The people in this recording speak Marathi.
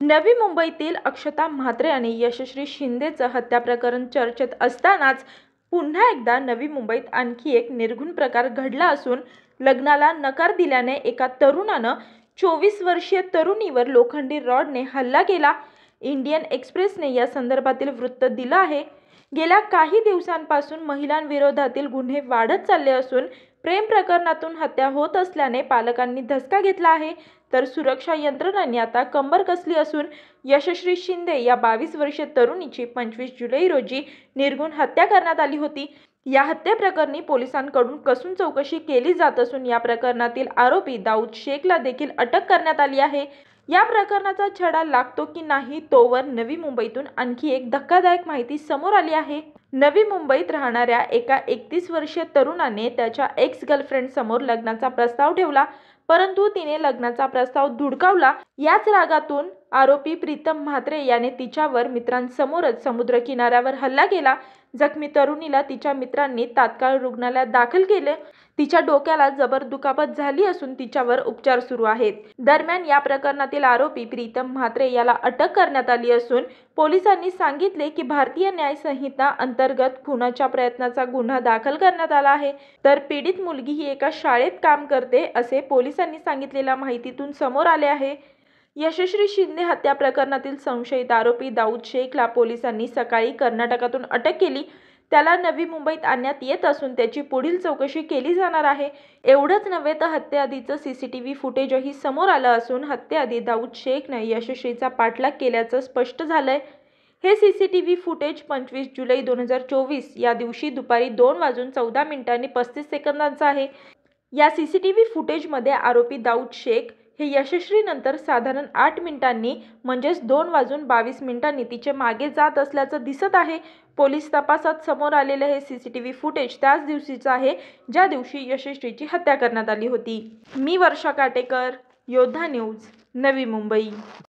नवी मुंबईतील अक्षता म्हात्रे आणि यशश्री शिंदेचं हत्या प्रकरण चर्चेत असतानाच पुन्हा एकदा नवी मुंबईत आणखी एक निर्घृण प्रकार घडला असून लग्नाला नकार दिल्याने एका तरुणानं 24 वर्षीय तरुणीवर लोखंडी रॉडने हल्ला केला। इंडियन एक्सप्रेसने या संदर्भातील वृत्त दिलं आहे। गेल्या काही दिवसांपासून महिलांविरोधातील गुन्हे वाढत चालले असून प्रेम प्रकरणातून हत्या होत असल्याने पालकांनी धसका घेतला आहे। तर सुरक्षा यंत्रणांनी आता कंबर कसली असून यशश्री शिंदे या 22 वर्षीय तरुणीची 25 जुलै रोजी निर्घृण हत्या करण्यात आली होती। या हत्येप्रकरणी पोलिसांकडून कसून चौकशी केली जात असून या प्रकरणातील आरोपी दाऊद शेखला देखील अटक करण्यात आली आहे। या प्रकरणाचा छडा लागतो की नाही तोवर नवी मुंबईतून आणखी एक धक्कादायक माहिती समोर आली आहे। नवी मुंबईत राहणाऱ्या एका 31 वर्षीय तरुणाने त्याच्या एक्स गर्लफ्रेंड समोर लग्नाचा प्रस्ताव ठेवला, परंतु तिने लग्नाचा प्रस्ताव धुडकावला। याच रागातून आरोपी प्रीतम म्हात्रे याने तिच्यावर मित्रांसमोरच समुद्र किनाऱ्यावर हल्ला केला। जखमी तरुणीला तिच्या मित्रांनी तात्काळ रुग्णालयात दाखल केले। तिच्या डोक्याला जबर दुखापत झाली असून तिच्यावर उपचार सुरू आहेत। दरम्यान या प्रकरणातील आरोपी प्रीतम म्हात्रे याला अटक करण्यात आली असून पोलिसांनी सांगितले की भारतीय न्याय संहिता अंतर्गत खुनाच्या प्रयत्नाचा गुन्हा दाखल करण्यात आला आहे। तर पीडित मुलगी ही एका शाळेत काम करते असे पोलिसांनी सांगितलेल्या माहितीतून समोर आले आहे। यशश्री शिंदे हत्या प्रकरणातील संशयित आरोपी दाऊद शेखला पोलिसांनी सकाळी कर्नाटकातून अटक केली। त्याला नवी मुंबईत आणण्यात येत असून त्याची पुढील चौकशी केली जाणार आहे। एवढंच नव्हे तर हत्येआधीचं सीसीटीव्ही फुटेजही समोर आलं असून हत्येआधी दाऊद शेखनं यशश्रीचा पाठलाग केल्याचं स्पष्ट झालंय। हे सीसीटीव्ही फुटेज 25 जुलै 2024 या दिवशी दुपारी 2:14:35 आहे। या सीसीटीव्ही फुटेजमध्ये आरोपी दाऊद शेख हे यशश्रीनंतर साधारण 8 मिनिटांनी म्हणजेच 2:22 तिचे मागे जात असल्याचं दिसत आहे। पोलीस तपासात समोर आलेलं हे सीसीटीव्ही फुटेज त्याच दिवशीचं आहे ज्या दिवशी यशश्रीची हत्या करण्यात आली होती। मी वर्षा काटेकर, योद्धा न्यूज, नवी मुंबई।